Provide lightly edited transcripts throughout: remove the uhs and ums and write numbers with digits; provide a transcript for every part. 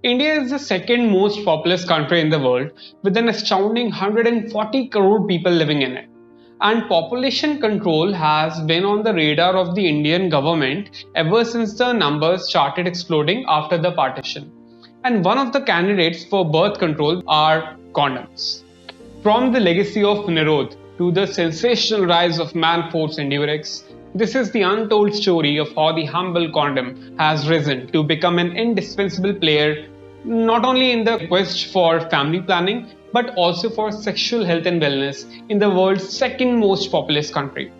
India is the second most populous country in the world with an astounding 140 crore people living in it. And population control has been on the radar of the Indian government ever since the numbers started exploding after the partition. And one of the candidates for birth control are condoms. From the legacy of Nirodh to the sensational rise of Manforce and Durex, this is the untold story of how the humble condom has risen to become an indispensable player not only in the quest for family planning but also for sexual health and wellness in the world's second most populous country.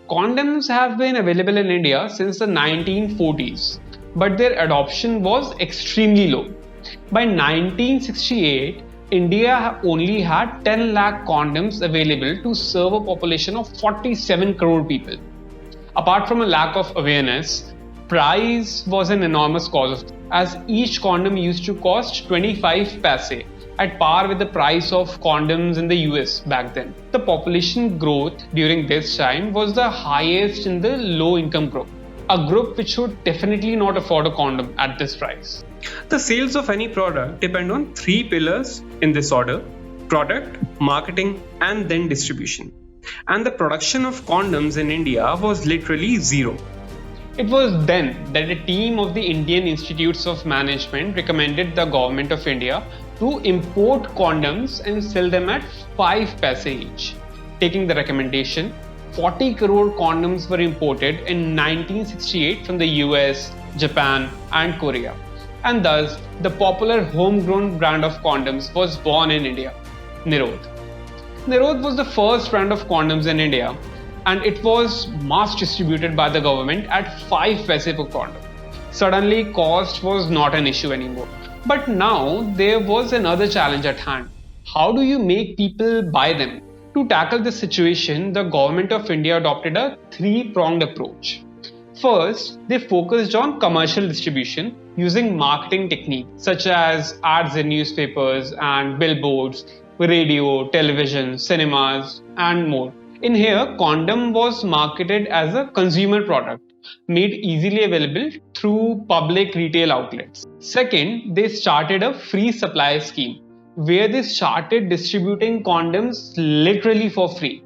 Condoms have been available in India since the 1940s, but their adoption was extremely low. By 1968, India only had 10 lakh condoms available to serve a population of 47 crore people. Apart from a lack of awareness, price was an enormous cause of as each condom used to cost 25 paise at par with the price of condoms in the US back then. The population growth during this time was the highest in the low income group, a group which would definitely not afford a condom at this price. The sales of any product depend on three pillars in this order: product, marketing, and then distribution. And the production of condoms in India was literally zero. It was then that a team of the Indian Institutes of Management recommended the Government of India to import condoms and sell them at 5 paise each. Taking the recommendation, 40 crore condoms were imported in 1968 from the US, Japan, and Korea. And thus, the popular homegrown brand of condoms was born in India, Nirodh. Nirodh was the first brand of condoms in India, and it was mass distributed by the government at 5 paise per condom. Suddenly, cost was not an issue anymore. But now there was another challenge at hand. How do you make people buy them? To tackle this situation, the government of India adopted a three-pronged approach. First, they focused on commercial distribution using marketing techniques such as ads in newspapers and billboards, radio, television, cinemas, and more. In here, condom was marketed as a consumer product made easily available through public retail outlets. Second, they started a free supply scheme where they started distributing condoms literally for free.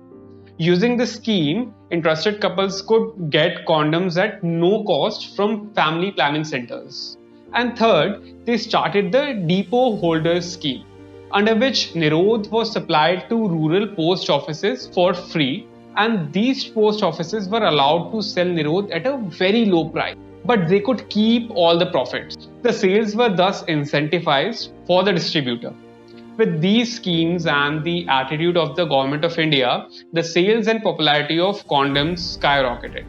Using the scheme, interested couples could get condoms at no cost from family planning centers. And third, they started the depot holders scheme, under which Nirodh was supplied to rural post offices for free, and these post offices were allowed to sell Nirodh at a very low price, but they could keep all the profits. The sales were thus incentivized for the distributor. With these schemes and the attitude of the government of India, the sales and popularity of condoms skyrocketed.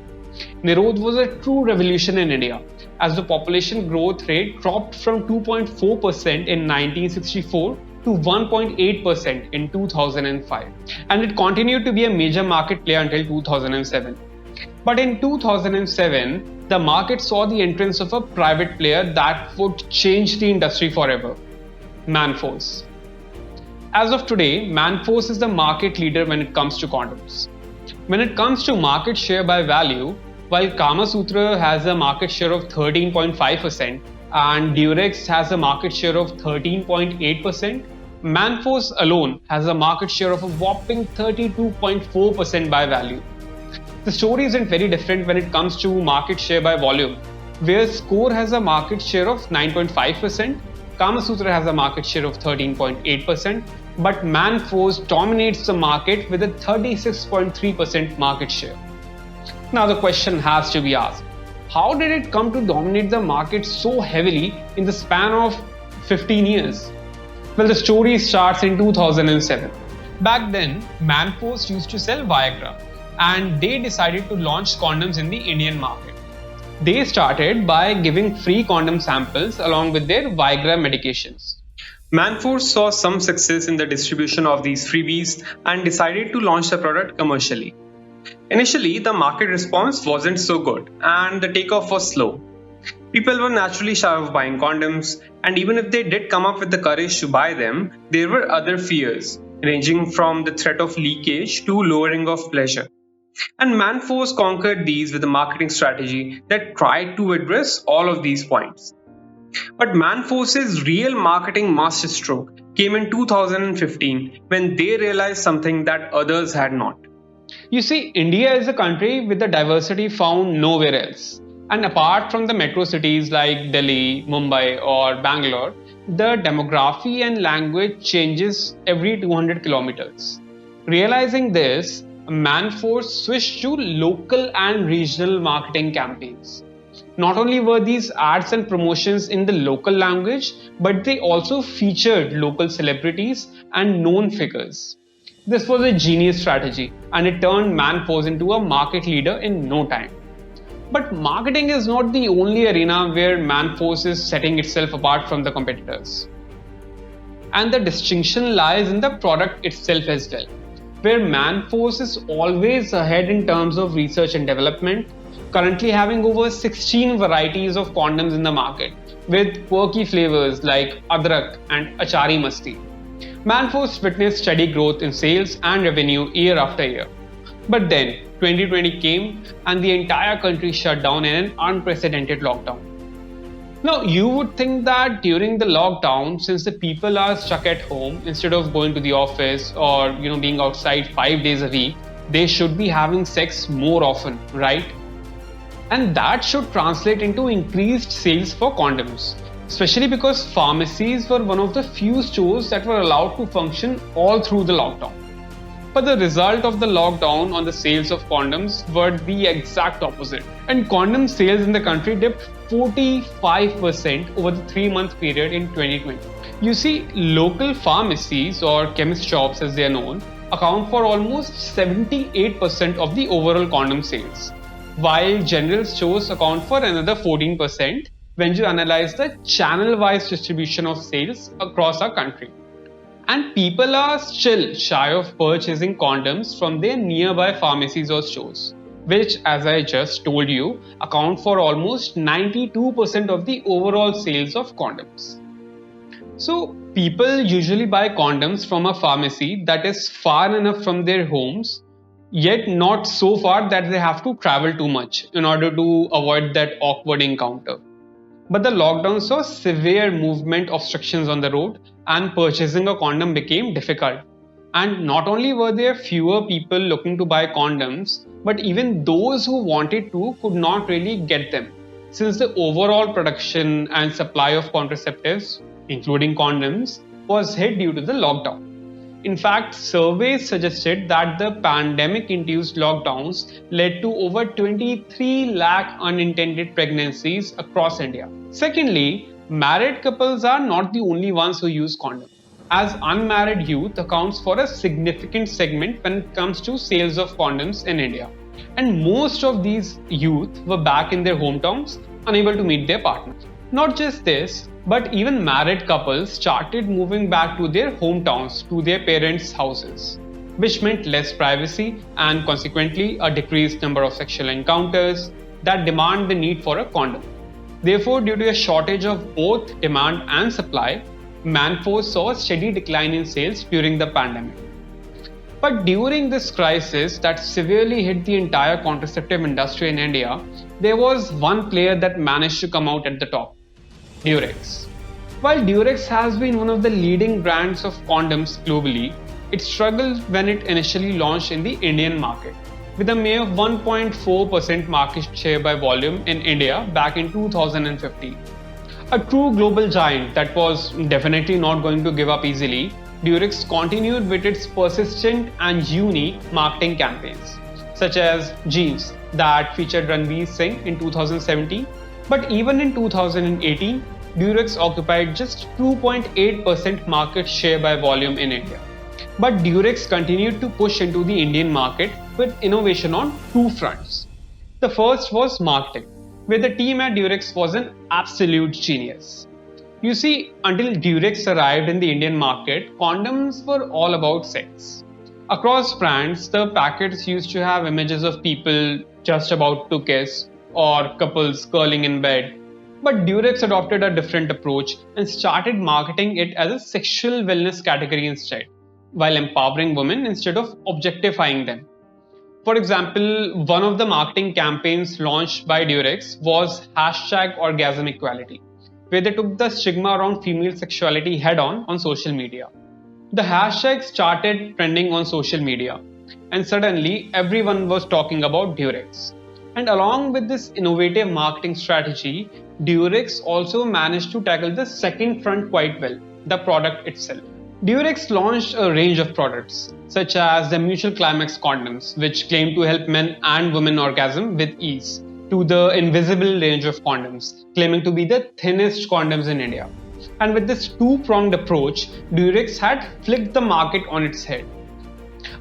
Nirodh was a true revolution in India, as the population growth rate dropped from 2.4% in 1964 to 1.8% in 2005, and it continued to be a major market player until 2007. But in 2007, the market saw the entrance of a private player that would change the industry forever: Manforce. As of today, Manforce is the market leader when it comes to condoms. When it comes to market share by value, while Kama Sutra has a market share of 13.5% and Durex has a market share of 13.8%, Manforce alone has a market share of a whopping 32.4% by value. The story isn't very different when it comes to market share by volume, where Score has a market share of 9.5%, Kama Sutra has a market share of 13.8%, but Manforce dominates the market with a 36.3% market share. Now the question has to be asked, how did it come to dominate the market so heavily in the span of 15 years? Well, the story starts in 2007. Back then, Manforce used to sell Viagra, and they decided to launch condoms in the Indian market. They started by giving free condom samples along with their Viagra medications. Manforce saw some success in the distribution of these freebies and decided to launch the product commercially. Initially, the market response wasn't so good and the takeoff was slow. People were naturally shy of buying condoms, and even if they did come up with the courage to buy them, there were other fears, ranging from the threat of leakage to lowering of pleasure. And Manforce conquered these with a marketing strategy that tried to address all of these points. But Manforce's real marketing masterstroke came in 2015 when they realized something that others had not. You see, India is a country with a diversity found nowhere else. And apart from the metro cities like Delhi, Mumbai, or Bangalore, the demography and language changes every 200 kilometers. Realizing this, Manforce switched to local and regional marketing campaigns. Not only were these ads and promotions in the local language, but they also featured local celebrities and known figures. This was a genius strategy and it turned Manforce into a market leader in no time. But marketing is not the only arena where Manforce is setting itself apart from the competitors. And the distinction lies in the product itself as well, where Manforce is always ahead in terms of research and development, currently having over 16 varieties of condoms in the market, with quirky flavors like adrak and achari masti. Manforce witnessed steady growth in sales and revenue year after year. But then 2020 came and the entire country shut down in an unprecedented lockdown. Now, you would think that during the lockdown, since the people are stuck at home instead of going to the office or being outside 5 days a week, they should be having sex more often, right? And that should translate into increased sales for condoms, especially because pharmacies were one of the few stores that were allowed to function all through the lockdown. But the result of the lockdown on the sales of condoms were the exact opposite. And condom sales in the country dipped 45% over the 3-month period in 2020. You see, local pharmacies or chemist shops as they are known account for almost 78% of the overall condom sales, while general stores account for another 14% when you analyze the channel-wise distribution of sales across our country. And people are still shy of purchasing condoms from their nearby pharmacies or stores, which, as I just told you, account for almost 92% of the overall sales of condoms. So, people usually buy condoms from a pharmacy that is far enough from their homes, yet not so far that they have to travel too much in order to avoid that awkward encounter. But the lockdown saw severe movement obstructions on the road and purchasing a condom became difficult. And not only were there fewer people looking to buy condoms, but even those who wanted to could not really get them, since the overall production and supply of contraceptives, including condoms, was hit due to the lockdown. In fact, surveys suggested that the pandemic-induced lockdowns led to over 23 lakh unintended pregnancies across India. Secondly, married couples are not the only ones who use condoms, as unmarried youth accounts for a significant segment when it comes to sales of condoms in India. And most of these youth were back in their hometowns, unable to meet their partners. Not just this, but even married couples started moving back to their hometowns, to their parents' houses, which meant less privacy and consequently a decreased number of sexual encounters that demand the need for a condom. Therefore, due to a shortage of both demand and supply, Manforce saw a steady decline in sales during the pandemic. But during this crisis that severely hit the entire contraceptive industry in India, there was one player that managed to come out at the top: Durex. While Durex has been one of the leading brands of condoms globally, it struggled when it initially launched in the Indian market, with a mere 1.4% market share by volume in India back in 2015. A true global giant that was definitely not going to give up easily, Durex continued with its persistent and unique marketing campaigns, such as Jeans that featured Ranveer Singh in 2017. But even in 2018, Durex occupied just 2.8% market share by volume in India. But Durex continued to push into the Indian market with innovation on two fronts. The first was marketing, where the team at Durex was an absolute genius. You see, until Durex arrived in the Indian market, condoms were all about sex. Across brands, the packets used to have images of people just about to kiss or couples curling in bed. But Durex adopted a different approach and started marketing it as a sexual wellness category instead, while empowering women instead of objectifying them. For example, one of the marketing campaigns launched by Durex was #orgasm equality, where they took the stigma around female sexuality head on social media. The hashtag started trending on social media, and suddenly everyone was talking about Durex. And along with this innovative marketing strategy, Durex also managed to tackle the second front quite well, the product itself. Durex launched a range of products, such as the Mutual Climax condoms, which claim to help men and women orgasm with ease, to the Invisible range of condoms, claiming to be the thinnest condoms in India. And with this two-pronged approach, Durex had flipped the market on its head.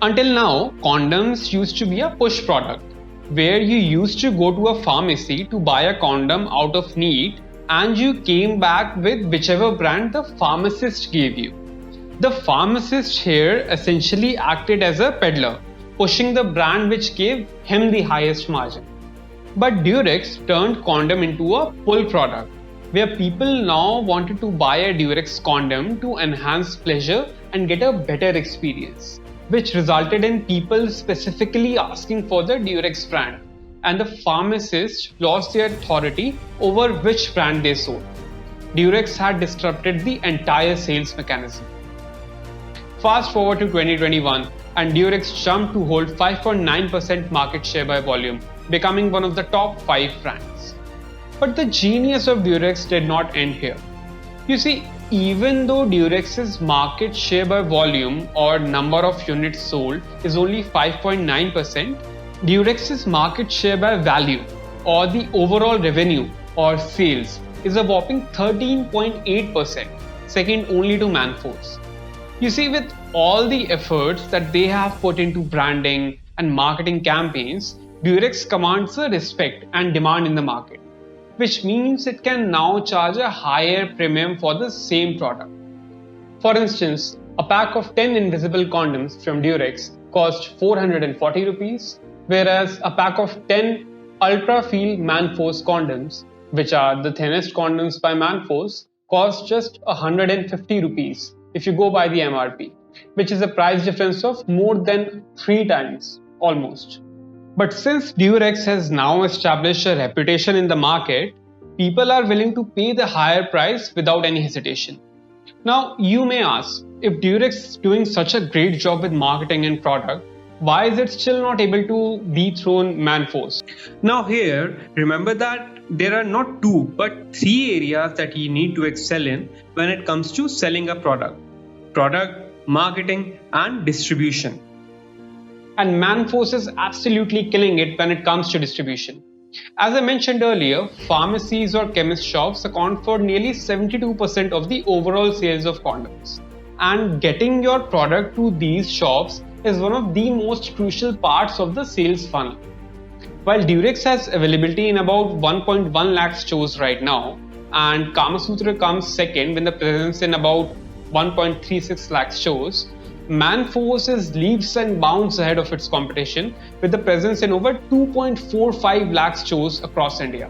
Until now, condoms used to be a push product, where you used to go to a pharmacy to buy a condom out of need and you came back with whichever brand the pharmacist gave you. The pharmacist here essentially acted as a peddler, pushing the brand which gave him the highest margin. But Durex turned condom into a pull product, where people now wanted to buy a Durex condom to enhance pleasure and get a better experience, which resulted in people specifically asking for the Durex brand, and the pharmacist lost their authority over which brand they sold. Durex had disrupted the entire sales mechanism. Fast forward to 2021, and Durex jumped to hold 5.9% market share by volume, becoming one of the top 5 brands. But the genius of Durex did not end here. You see, even though Durex's market share by volume or number of units sold is only 5.9%, Durex's market share by value or the overall revenue or sales is a whopping 13.8%, second only to Manforce. You see, with all the efforts that they have put into branding and marketing campaigns, Durex commands a respect and demand in the market, which means it can now charge a higher premium for the same product. For instance, a pack of 10 invisible condoms from Durex cost 440 rupees, whereas a pack of 10 Ultra Feel Manforce condoms, which are the thinnest condoms by Manforce, cost just 150 rupees if you go by the MRP, which is a price difference of more than 3 times almost. But since Durex has now established a reputation in the market, people are willing to pay the higher price without any hesitation. Now, you may ask, if Durex is doing such a great job with marketing and product, why is it still not able to dethrone Manforce? Now here, remember that there are not 2 but 3 areas that you need to excel in when it comes to selling a product. Product, marketing and distribution. And Manforce is absolutely killing it when it comes to distribution. As I mentioned earlier, pharmacies or chemist shops account for nearly 72% of the overall sales of condoms. And getting your product to these shops is one of the most crucial parts of the sales funnel. While Durex has availability in about 1.1 lakh stores right now, and Kama Sutra comes second with the presence in about 1.36 lakh stores, Manforce is leaps and bounds ahead of its competition with the presence in over 2.45 lakh stores across India.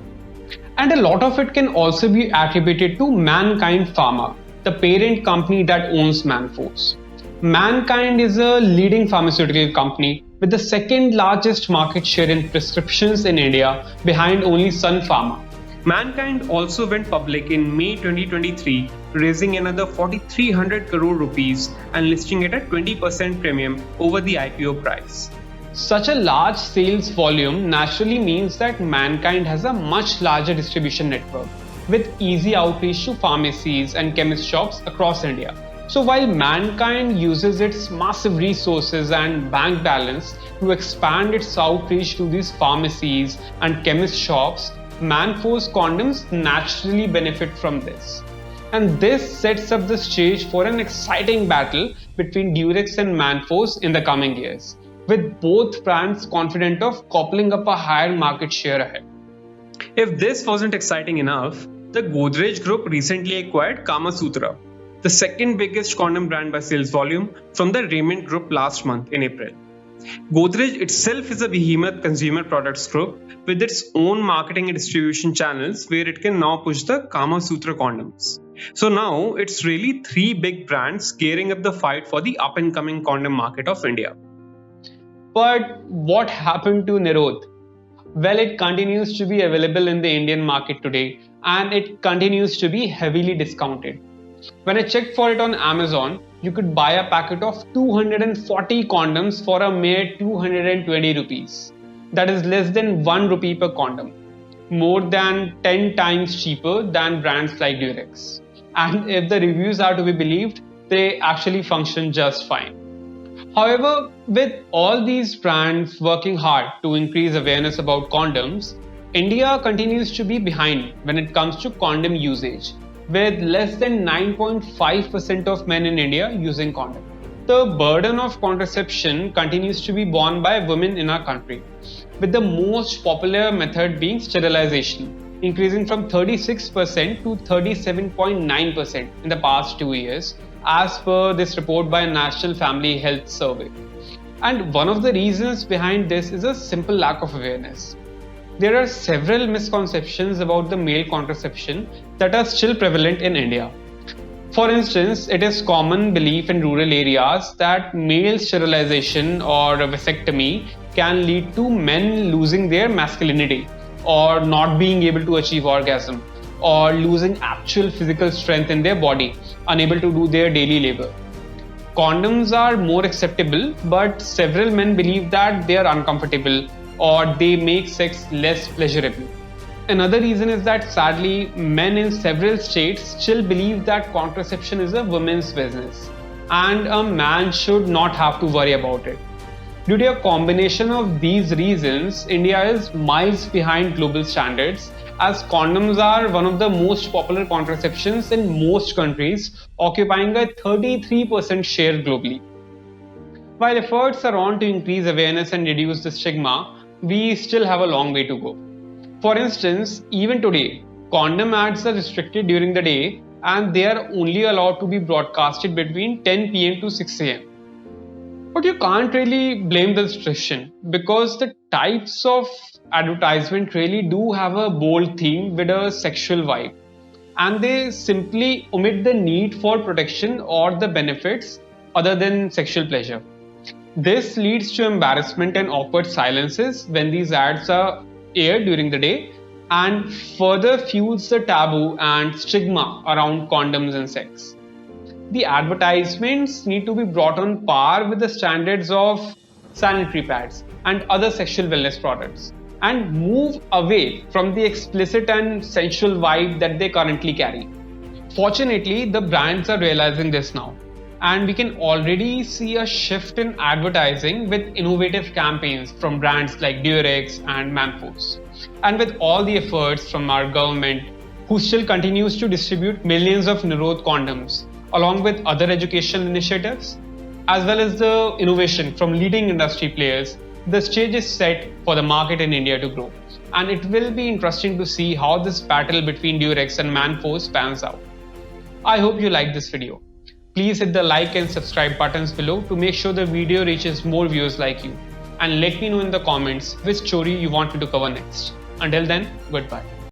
And a lot of it can also be attributed to Mankind Pharma, the parent company that owns Manforce. Mankind is a leading pharmaceutical company with the second largest market share in prescriptions in India, behind only Sun Pharma. Mankind also went public in May 2023, raising another 4,300 crore rupees and listing at a 20% premium over the IPO price. Such a large sales volume naturally means that Mankind has a much larger distribution network with easy outreach to pharmacies and chemist shops across India. So while Mankind uses its massive resources and bank balance to expand its outreach to these pharmacies and chemist shops, Manforce condoms naturally benefit from this. And this sets up the stage for an exciting battle between Durex and Manforce in the coming years, with both brands confident of coupling up a higher market share ahead. If this wasn't exciting enough, the Godrej group recently acquired Kama Sutra, the second biggest condom brand by sales volume, from the Raymond Group last month in April. Godrej itself is a behemoth consumer products group with its own marketing and distribution channels where it can now push the Kama Sutra condoms. So now it's really 3 big brands gearing up the fight for the up and coming condom market of India. But what happened to Nirodh? Well, it continues to be available in the Indian market today and it continues to be heavily discounted. When I checked for it on Amazon, you could buy a packet of 240 condoms for a mere 220 rupees. That is less than 1 rupee per condom, more than 10 times cheaper than brands like Durex. And if the reviews are to be believed, they actually function just fine. However, with all these brands working hard to increase awareness about condoms, India continues to be behind when it comes to condom usage, with less than 9.5% of men in India using condom. The burden of contraception continues to be borne by women in our country, with the most popular method being sterilization, increasing from 36% to 37.9% in the past 2 years, as per this report by National Family Health Survey. And one of the reasons behind this is a simple lack of awareness. There are several misconceptions about the male contraception that are still prevalent in India. For instance, it is common belief in rural areas that male sterilization or a vasectomy can lead to men losing their masculinity or not being able to achieve orgasm or losing actual physical strength in their body, unable to do their daily labor. Condoms are more acceptable, but several men believe that they are uncomfortable or they make sex less pleasurable. Another reason is that sadly, men in several states still believe that contraception is a woman's business and a man should not have to worry about it. Due to a combination of these reasons, India is miles behind global standards, as condoms are one of the most popular contraceptions in most countries, occupying a 33% share globally. While efforts are on to increase awareness and reduce the stigma, we still have a long way to go. For instance, even today, condom ads are restricted during the day and they are only allowed to be broadcasted between 10 pm to 6 am. But you can't really blame the restriction because the types of advertisement really do have a bold theme with a sexual vibe, and they simply omit the need for protection or the benefits other than sexual pleasure. This leads to embarrassment and awkward silences when these ads are aired during the day and further fuels the taboo and stigma around condoms and sex. The advertisements need to be brought on par with the standards of sanitary pads and other sexual wellness products and move away from the explicit and sensual vibe that they currently carry. Fortunately, the brands are realizing this now, and we can already see a shift in advertising with innovative campaigns from brands like Durex and Manforce. And with all the efforts from our government, who still continues to distribute millions of Nirodh condoms, along with other education initiatives, as well as the innovation from leading industry players, the stage is set for the market in India to grow. And it will be interesting to see how this battle between Durex and Manforce pans out. I hope you liked this video. Please hit the like and subscribe buttons below to make sure the video reaches more viewers like you. And let me know in the comments which story you want me to cover next. Until then, goodbye.